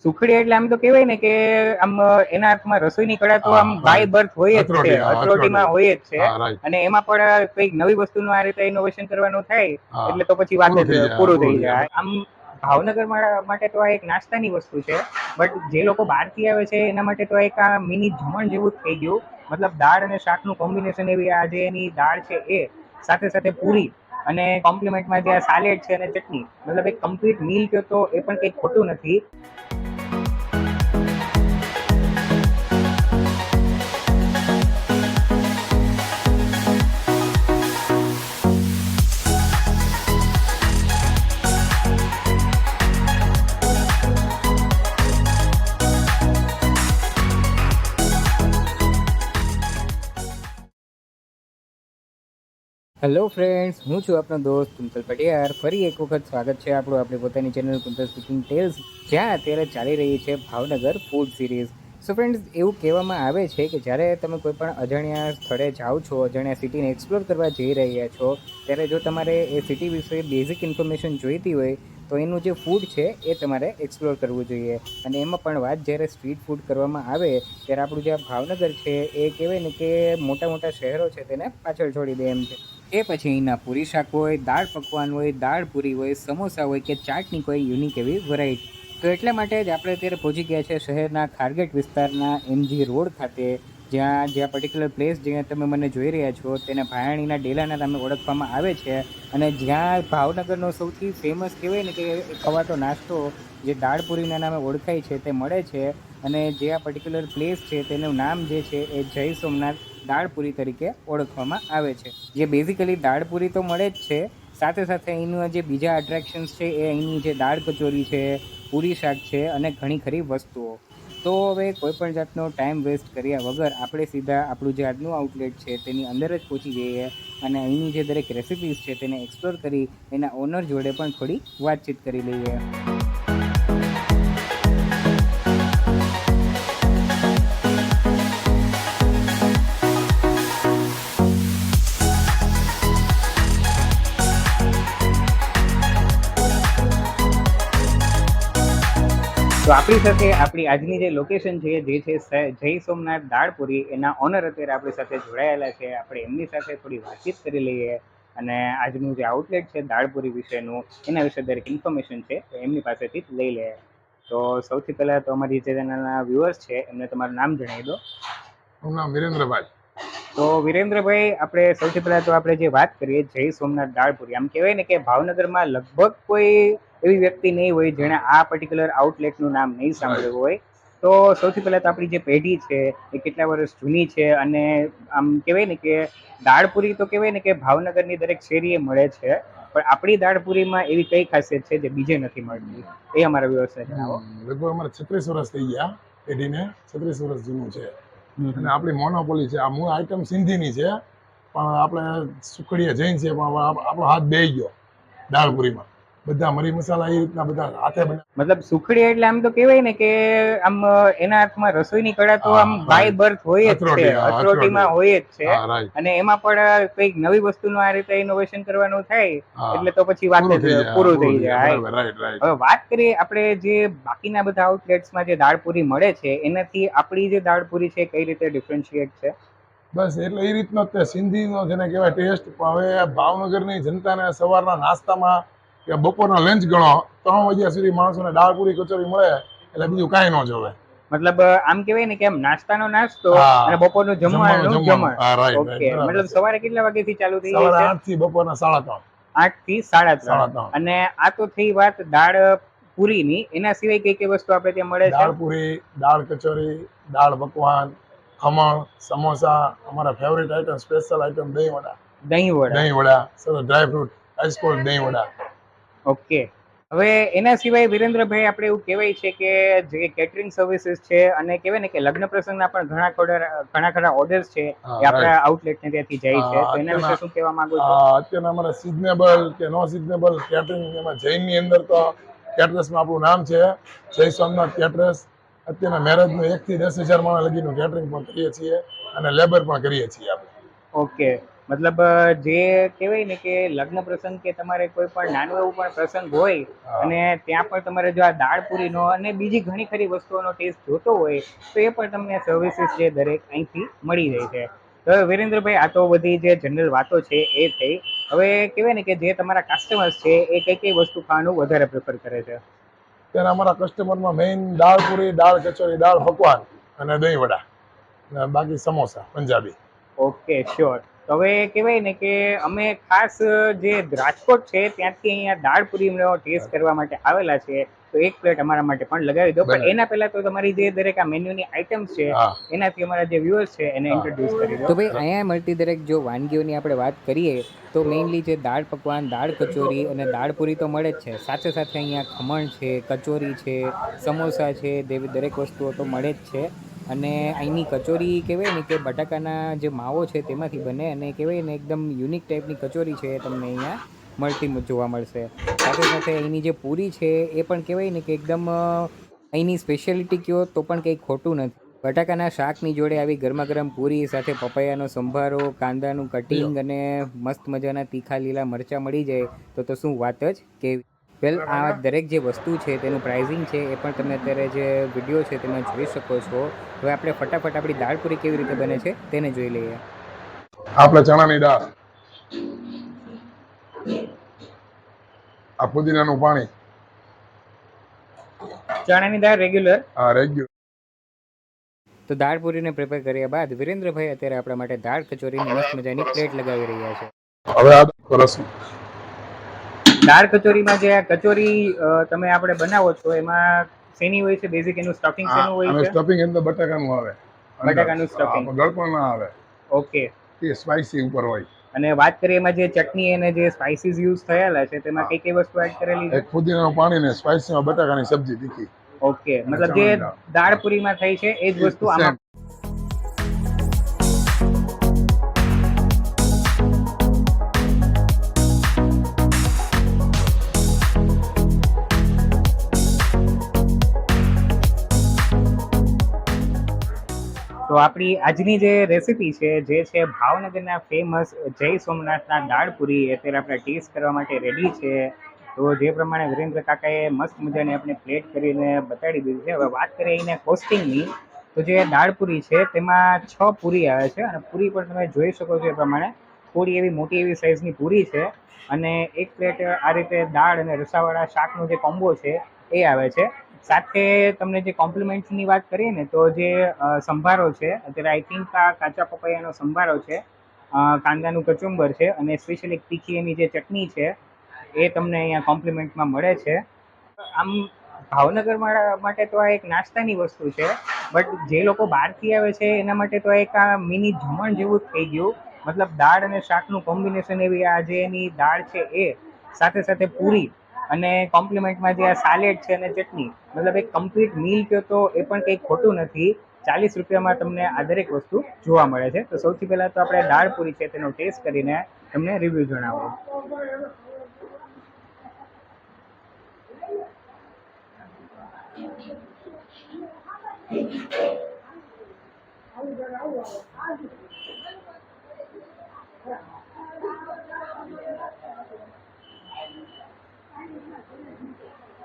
સુખડી એટલે આમ તો કહેવાય ને કે આમ એના હાથમાં રસોઈની કળા તો આમ બાય બર્થ હોય જ છે, હથરોટીમાં હોય જ છે. અને એમાં પણ કંઈક નવી વસ્તુનું આ રીતે ઇનોવેશન કરવાનું થાય એટલે તો પછી વાત જ પૂરું થઈ જાય. આમ ભાવનગર માટે તો આ એક નાસ્તાની વસ્તુ છે, બટ જે લોકો બહારથી આવે છે એના માટે તો એક આ મિની જમણ જેવું જ થઈ ગયું. મતલબ દાળ અને શાકનું કોમ્બિનેશન એવી આ જે એની દાળ છે એ સાથે સાથે પૂરી અને કોમ્પ્લિમેન્ટમાં જે સાલેડ છે અને ચટણી, મતલબ એક કમ્પ્લીટ મીલ કહો તો એ પણ કંઈ ખોટું નથી. હેલો ફ્રેન્ડ્સ, હું છું આપનો દોસ્ત કુંતલ પટિયાર. ફરી એક વખત સ્વાગત છે આપણું આપણી પોતાની ચેનલ કુંતલ સ્પીકિંગ ટેલ્સ, જ્યાં અત્યારે ચાલી રહી છે Bhavnagar food series. So friends, એવું કહેવામાં આવે છે કે જ્યારે તમે કોઈ પણ અજાણ્યા સ્થળે જાઓ છો, અજાણ્યા સિટીને એક્સપ્લોર કરવા જઈ રહ્યા છો, ત્યારે જો તમારે એ સિટી વિશે બેઝિક ઇન્ફોર્મેશન જોઈતી હોય તો એનું જે ફૂડ છે એ તમારે એક્સપ્લોર કરવું જોઈએ. અને એમાં પણ વાત જ્યારે સ્ટ્રીટ ફૂડ કરવામાં આવે ત્યારે આપણું જે ભાવનગર છે એ કહેવાય ને કે મોટા મોટા શહેરો છે તેને પાછળ છોડી દે એમ છે. એ પછી અહીંના પૂરી શાક હોય, દાળ પકવાન હોય, દાળ પૂરી હોય, સમોસા હોય કે ચાટની કોઈ યુનિક એવી વેરાયટી. તો એટલા માટે જ આપણે અત્યારે પહોંચી ગયા છે શહેરના ખારગેટ વિસ્તારના MG રોડ ખાતે, જ્યાં પર્ટિક્યુલર પ્લેસ જ્યાં તમે મને જોઈ રહ્યા છો તેને ભાયાણીના ડેલાના નામે ઓળખવામાં આવે છે. અને જ્યાં ભાવનગરનો સૌથી ફેમસ કહેવાય ને કે ખવાતો નાસ્તો જે દાળ પૂરીના નામે ઓળખાય છે તે મળે છે. અને જે આ પર્ટિક્યુલર પ્લેસ છે તેનું નામ જે છે એ જય સોમનાથ દાળપુરી તરીકે ઓળખવામાં આવે છે. જે બેઝિકલી દાળપુરી તો મળે જ છે, સાથે સાથે અહીંનું જે બીજા અટ્રેક્શન્સ છે એ અહીંની જે દાળ કચોરી છે, પૂરી શાક છે અને ઘણી ખરી વસ્તુઓ. તો હવે કોઈપણ જાતનો ટાઈમ વેસ્ટ કર્યા વગર આપણે સીધા આપણું જે આજનું આઉટલેટ છે તેની અંદર જ પહોંચી જઈએ અને અહીંની જે દરેક રેસિપીઝ છે તેને એક્સપ્લોર કરી એના ઓનર જોડે પણ થોડી વાતચીત કરી લઈએ. તો આપણી સાથે આપણી આજની જે લોકેશન છે જે છે જય સોમનાથ દાળપુરી, એના ઓનર અત્યારે આપણી સાથે જોડાયેલા છે. આપણે એમની સાથે થોડી વાતચીત કરી લઈએ અને આજનું જે આઉટલેટ છે દાળપુરી વિશેનું એના વિશે દરેક ઇન્ફોર્મેશન છે તો એમની પાસેથી જ લઈ લઈએ. તો સૌથી પહેલાં તો અમારી જે ચેનલના વ્યુઅર્સ છે એમને તમારું નામ જણાવી દો. મારું નામ વિરેન્દ્રભાઈ. તો વિરેન્દ્રભાઈ, આપણે સૌથી પહેલાં તો આપણે જે વાત કરીએ જય સોમનાથ દાળપુરી, આમ કહેવાય ને કે ભાવનગરમાં લગભગ કોઈ એવી વ્યક્તિ નહીં હોય જેણે આ પર્ટિક્યુલર આઉટલેટનું નામ નહીં સાંભળ્યું હોય. તો સૌથી પહેલાં તો આપણી જે પેઢી છે એ કેટલા વર્ષ જૂની છે અને આમ કહેવાય ને કે દાળપુરી તો કહેવાય ને કે ભાવનગરની દરેક શેરીએ મળે છે, પણ આપણી દાળપુરીમાં એવી કઈ ખાસિયત છે જે બીજે નથી મળતી, એ અમારા વ્યવસાય જણાવો. લગભગ અમારે 36 વર્ષ થઈ ગયા પેઢીને, 36 વર્ષ જૂનું છે અને આપણી મોનોપોલી છે. આ મૂળ આઈટમ સિંધીની છે, પણ આપણે સુખડીએ જૈન છે, પણ આપણો હાથ બેહી ગયો દાળપુરીમાં. બધા મરી મસાલા એ રીતના બધા હાથે બને. મતલબ સુખડી એટલે આમ તો કહેવાય ને કે આમ એના હાથમાં રસોઈની કળા તો આમ બાય બર્થ હોય જ છે, હથરોટીમાં હોય જ છે. અને એમાં પણ કંઈક નવી વસ્તુનું આ રીતે ઇનોવેશન કરવાનું થાય એટલે તો પછી વાત જ પૂરું થઈ જાય. હવે વાત કરીએ આપણે જે બાકીના બધા આઉટલેટ્સમાં જે દાળપુરી મળે છે એનાથી આપણી જે દાળપુરી છે કઈ રીતે ડિફરન્શિએટ છે? બસ એટલે એ રીતનો જ સિંધીનો જેને કહેવાય ટેસ્ટ. હવે ભાવનગરની જનતાને સવારના નાસ્તામાં કે બપોરના લંચ ગણો 3 વાગ્યા સુધી માણસોને દાળપુરી કચોરી મળે એટલે બીજું કાંઈ ન જોવે. મતલબ આમ કહેવાય ને કે આમ નાસ્તાનો નાસ્તો અને બપોરનું જમવાનું જમણ. ઓકે, મતલબ સવારે કેટલા વાગ્યાથી ચાલુ થઈ જાય છે? 8 થી બપોરના 3:30. 8 થી 3:30. અને આ તો થઈ વાત દાળ પૂરીની. એના સિવાય કઈ કઈ વસ્તુ આપણે ત્યાં મળે છે? દાળ પૂરી, દાળ કચોરી, દાળ પકવાન, ખમણ, સમોસા, અમારા ફેવરિટ આઈટમ, સ્પેશિયલ આઈટમ દહીં વડા, સરસ ડ્રાયફ્રૂટ, આઈસકોલ્ડ દહીં વડા. ઓકે. હવે એના સિવાય વિરેન્દ્રભાઈ, આપણે એવું કહેવાય છે કે જે કેટરિંગ સર્વિસીસ છે અને કહેવાય ને કે લગ્ન પ્રસંગના પણ ઘણા ખરા ઓર્ડર્સ છે એ આપણા આઉટલેટને ત્યાંથી જાય છે, તો એના વિશે શું કહેવા માંગો છો? અત્યારે અમારા સિઝનેબલ કે નો સિઝનેબલ કેટરિંગ, એમાં જૈનની અંદર તો કેટરર્સમાં આપણું નામ છે જય સોમનાથ કેટરર્સ. અત્યારના મેરેજનું 1 થી 10,000 માણસ લગીનું કેટરિંગ પણ કરીએ છીએ અને લેબર પણ કરીએ છીએ આપણે. ઓકે, મતલબ જે કહેવાય ને કે લગ્ન પ્રસંગ કે તમારે કોઈ પણ નાનું એવું પણ પ્રસંગ હોય હા. અને ત્યાં પણ તમારે જો આ દાળ પૂરીનો અને બીજી ઘણી ખરી વસ્તુઓનો ટેસ્ટ જોતો હોય તો એ પણ તમને સર્વિસીસ જે દરેક અહીંથી મળી જાય છે. તો વિરેન્દ્રભાઈ, આ તો બધી જે જનરલ વાતો છે એ થઈ. હવે કહેવાય ને કે જે તમારા કસ્ટમર્સ છે એ કઈ કઈ વસ્તુ ખાવાનું વધારે પ્રેફર કરે છે? ત્યારે અમારા કસ્ટમરમાં મેઇન દાળ પૂરી, દાળ કચોરી, દાળ પકવાન અને દહીં વડા અને બાકી સમોસા પંજાબી. Okay, sure. હવે કહેવાય ને કે અમે ખાસ જે રાજકોટ છે ત્યાંથી અહીંયા દાળ પૂરીનો ટેસ્ટ કરવા માટે આવેલા છે. તો એક પ્લેટ અમારા માટે પણ લગાવી દો. પણ એના પહેલા તો તમારી જે દરેક આ મેન્યુની આઇટમ્સ છે હા. એનાથી અમારા જે વ્યુઅર્સ છે એને હા. ઇન્ટ્રોડ્યુસ કરી દો. તો ભાઈ, અહીંયા મળતી દરેક જો વાનગીઓની આપણે વાત કરીએ તો મેઇનલી જે દાળ પકવાન, દાળ કચોરી અને દાળ પૂરી તો મળે જ છે. સાથે સાથે અહીંયા ખમણ છે, કચોરી છે, સમોસા છે, દરેક વસ્તુઓ તો મળે જ છે. અને અહીંની કચોરી કહેવાય ને કે બટાકાના જે માવો છે તેમાંથી બને અને કહેવાય ને એકદમ યુનિક ટાઈપની કચોરી છે એ તમને અહીંયા મળતી જોવા મળશે. સાથે સાથે અહીંની જે પૂરી છે એ પણ કહેવાય ને કે એકદમ અહીંની સ્પેશિયાલિટી કહો તો પણ કંઈ ખોટું નથી. બટાકાના શાકની જોડે આવી ગરમા ગરમ પૂરી સાથે પપૈયાનો સંભારો, કાંદાનું કટિંગ અને મસ્ત મજાના તીખા લીલા મરચાં મળી જાય તો શું વાત જ કેવી. વેલ, આ દરેક જે વસ્તુ છે તેનું પ્રાઇઝિંગ છે એ પણ તમે અત્યારે જે વિડીયો છે તેમાં જોઈ શકો છો. હવે આપણે ફટાફટ આપણી દાળ પૂરી કેવી રીતે બને છે તેને જોઈ લઈએ. આપણે ચણાની દાળ, આ પુદીનાનું પાણી, ચણાની દાળ રેગ્યુલર. આ રેગ્યુલર. તો દાળ પૂરીને પ્રિપેર કર્યા બાદ વિરેન્દ્રભાઈ અત્યારે આપણા માટે દાળ કચોરીની મસ્ત મજાની પ્લેટ લગાવી રહ્યા છે. હવે આ રસ દાળ કચોરીમાં જે આ કચોરી તમે આપણે બનાવો છો એમાં શેની હોય છે? બેઝિક એનું સ્ટફિંગ શેનું હોય છે? સ્ટફિંગ અંદર બટાકાનું આવે, બટાકાનું સ્ટફિંગ. ગળપણ ના આવે. ઓકે. એ સ્પાઈસી ઉપર હોય. અને વાત કરીએ એમાં જે ચટણી અને જે સ્પાઇસીસ યુઝ થયેલા છે તેમાં કઈ કઈ વસ્તુ એડ કરેલી છે? એક પુદીનાનું પાણી ને સ્પાઈસીમાં બટાકાની સબ્જી તીખી. ઓકે, મતલબ જે દાળ પૂરીમાં થઈ છે એ જ વસ્તુ આમાં. તો આપણી આજની જે રેસીપી છે જે છે ભાવનગરના ફેમસ જય સોમનાથના દાળ પૂરી, અત્યારે આપણે ટેસ્ટ કરવા માટે રેડી છે. તો જે પ્રમાણે વિરેન્દ્ર કાકાએ મસ્ત મજાની આપણે પ્લેટ કરીને બતાડી દીધી છે. હવે વાત કરીએ અહીંના કોસ્ટિંગની, તો જે દાળ પૂરી છે તેમાં 6 પૂરી આવે છે અને પૂરી પણ તમે જોઈ શકો છો એ પ્રમાણે થોડી એવી મોટી એવી સાઇઝની પૂરી છે. અને એક પ્લેટ આ રીતે દાળ અને રસાવાળા શાકનો જે કોમ્બો છે એ આવે છે. સાથે તમને જે કોમ્પ્લિમેન્ટની વાત કરીએ ને તો જે સંભારો છે, અત્યારે આઈ થિંક આ કાચા પપૈયાનો સંભારો છે, કાંદાનું કચુંબર છે અને સ્પેશિયલી તીખી એની જે ચટણી છે એ તમને અહીંયા કોમ્પ્લિમેન્ટમાં મળે છે. આમ ભાવનગર માટે તો આ એક નાસ્તાની વસ્તુ છે, બટ જે લોકો બહારથી આવે છે એના માટે તો એક આ મિની જમણ જેવું જ થઈ ગયું. મતલબ દાળ અને શાકનું કોમ્બિનેશન એવી આ જે એની દાળ છે એ સાથે સાથે પૂરી અને કોમ્પ્લિમેન્ટમાં જે આ સાલેડ છે અને ચટણી, મતલબ એક કમ્પ્લીટ મીલ કહો તો એ પણ કંઈ ખોટું નથી. 40 રૂપિયામાં તમને આ દરેક વસ્તુ જોવા મળે છે. તો સૌથી પહેલાં તો આપણે દાળ પૂરી છે તેનો ટેસ્ટ કરીને તમને રિવ્યૂ જણાવો.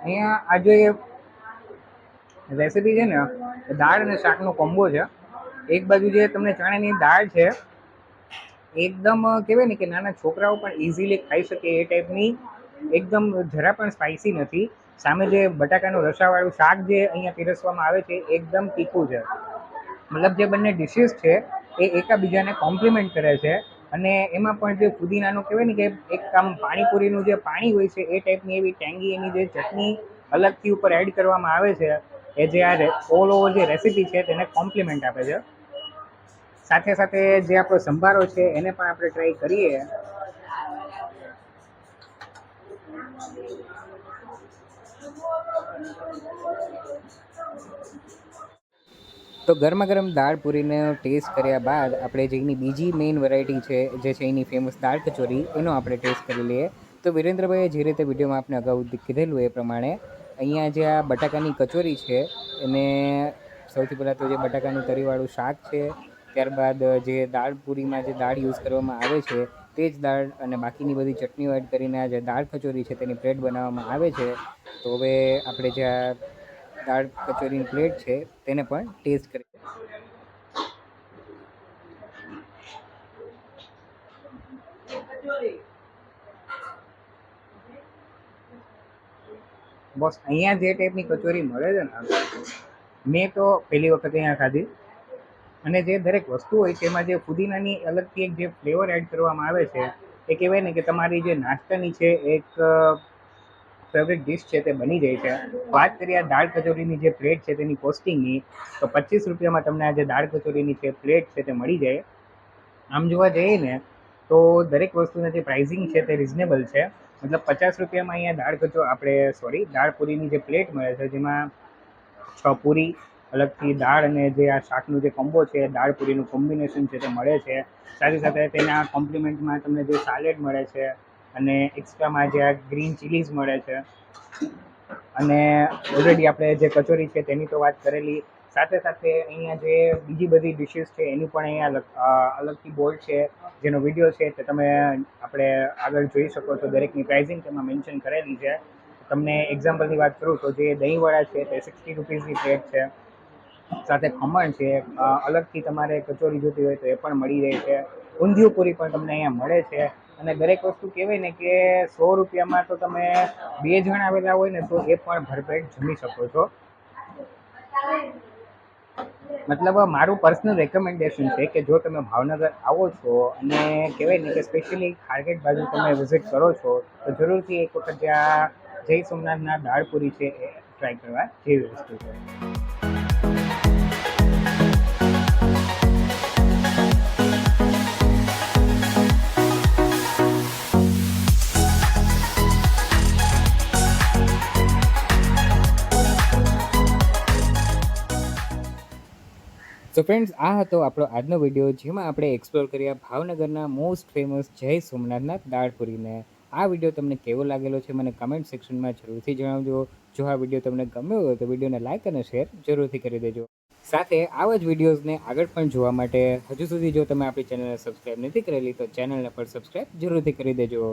અહીંયા આ જે રેસીપી છે ને દાળ અને શાકનો કોમ્બો છે. એક બાજુ જે તમને ચણાની દાળ છે એકદમ કહેવાય ને કે નાના છોકરાઓ પણ ઇઝીલી ખાઈ શકે એ ટાઈપની, એકદમ જરા પણ સ્પાઇસી નથી. સામે જે બટાકાનું રસાવાળું શાક જે અહીંયા પીરસવામાં આવે છે એકદમ તીખું છે. મતલબ જે બંને ડિશિસ છે એ એકાબીજાને કોમ્પ્લિમેન્ટ કરે છે. અને એમાં પણ જે પુદીનાનું કહેવાય ને કે એક આમ પાણીપુરીનું જે પાણી હોય છે એ ટાઈપની એવી ટેંગી એની જે ચટણી અલગથી ઉપર એડ કરવામાં આવે છે એ જે આ ઓલ ઓવર જે રેસીપી છે તેને કોમ્પ્લિમેન્ટ આપે છે. સાથે સાથે જે આપણો સંભારો છે એને પણ આપણે ટ્રાય કરીએ. તો ગરમા ગરમ દાળ પૂરીનો ટેસ્ટ કર્યા બાદ આપણે જે એની બીજી મેઇન વેરાયટી છે જે છે એની ફેમસ દાળ કચોરી, એનો આપણે ટેસ્ટ કરી લઈએ. તો વિરેન્દ્રભાઈએ જે રીતે વિડીયોમાં આપણે અગાઉ કીધેલું એ પ્રમાણે અહીંયા જે આ બટાકાની કચોરી છે એને સૌથી પહેલાં તો જે બટાકાનું તરીવાળું શાક છે ત્યારબાદ જે દાળ પૂરીમાં જે દાળ યુઝ કરવામાં આવે છે તે જ દાળ અને બાકીની બધી ચટણીઓ એડ કરીને આ જે દાળ કચોરી છે તેની પ્લેટ બનાવવામાં આવે છે. તો હવે આપણે જે આ દાળ કચોરીની પ્લેટ છે તેને પણ ટેસ્ટ કરીએ. બસ અહીંયા જે ટાઈપની કચોરી મળે છે ને, મેં તો પહેલી વખત અહીંયા ખાધી. અને જે દરેક વસ્તુ હોય છે એમાં જે ફુદીનાની અલગથી એક જે ફ્લેવર એડ કરવામાં આવે છે એ કહેવાય ને કે તમારી જે નાસ્તાની છે એક ફેવરેટ ડિશ છે તે બની જાય છે. વાત કરીએ આ દાળ કચોરીની જે પ્લેટ છે તેની કોસ્ટિંગની, તો 25 રૂપિયામાં તમને આ જે દાળ કચોરીની જે પ્લેટ છે તે મળી જાય. આમ જોવા જઈએ ને તો દરેક વસ્તુના જે પ્રાઇઝિંગ છે તે રિઝનેબલ છે. મતલબ 50 રૂપિયામાં અહીંયા દાળ પૂરીની જે પ્લેટ મળે છે જેમાં 6 પૂરી, અલગથી દાળ અને જે આ શાકનું જે કોમ્બો છે, દાળ પૂરીનું કોમ્બિનેશન છે તે મળે છે. સાથે સાથે તેના કોમ્પ્લિમેન્ટમાં તમને જે સાલેડ મળે છે અને એક્સ્ટ્રામાં જે આ ગ્રીન ચીલીઝ મળે છે. અને ઓલરેડી આપણે જે કચોરી છે તેની તો વાત કરેલી. સાથે સાથે અહીંયા જે બીજી બધી ડિશિસ છે એની પણ અહીંયા અલગથી બોર્ડ છે જેનો વિડીયો છે તે તમે આપણે આગળ જોઈ શકો છો. દરેકની પ્રાઇઝિંગ તેમાં મેન્શન કરેલી છે. તમને એક્ઝામ્પલની વાત કરું તો જે દહીંવડા છે તે 60 રૂપીસની પ્લેટ છે. સાથે ખમણ છે, અલગથી તમારે કચોરી જોતી હોય તો એ પણ મળી રહે છે. ઊંધિયું પૂરી પણ તમને અહીંયા મળે છે. અને દરેક વસ્તુ કહેવાય ને કે 100 રૂપિયામાં તો તમે 2 જણ આવેલા હોય ને તો એ પણ ભરપેટ જમી શકો છો. મતલબ મારું પર્સનલ રેકમેન્ડેશન છે કે જો તમે ભાવનગર આવો છો અને કહેવાય ને કે સ્પેશિયલી ખારગેટ બાજુ તમે વિઝિટ કરો છો તો જરૂરથી એક વખત જ્યાં જય સોમનાથના દાળપુરી છે એ ટ્રાય કરવા જેવી વસ્તુ છે. તો ફ્રેન્ડ્સ, આ હતો આપણો આજનો વિડીયો જેમાં આપણે એક્સપ્લોર કર્યા ભાવનગરના મોસ્ટ ફેમસ જય સોમનાથના દાળપુરીને. આ વિડીયો તમને કેવો લાગેલો છે મને કમેન્ટ સેક્શનમાં જરૂરથી જણાવજો. જો આ વિડીયો તમને ગમ્યો હોય તો વિડીયોને લાઇક અને શેર જરૂરથી કરી દેજો. સાથે આવા જ વિડીયોઝને આગળ પણ જોવા માટે હજુ સુધી જો તમે આપણી ચેનલને સબસ્ક્રાઈબ નથી કરેલી તો ચેનલને પણ સબસ્ક્રાઈબ જરૂરથી કરી દેજો.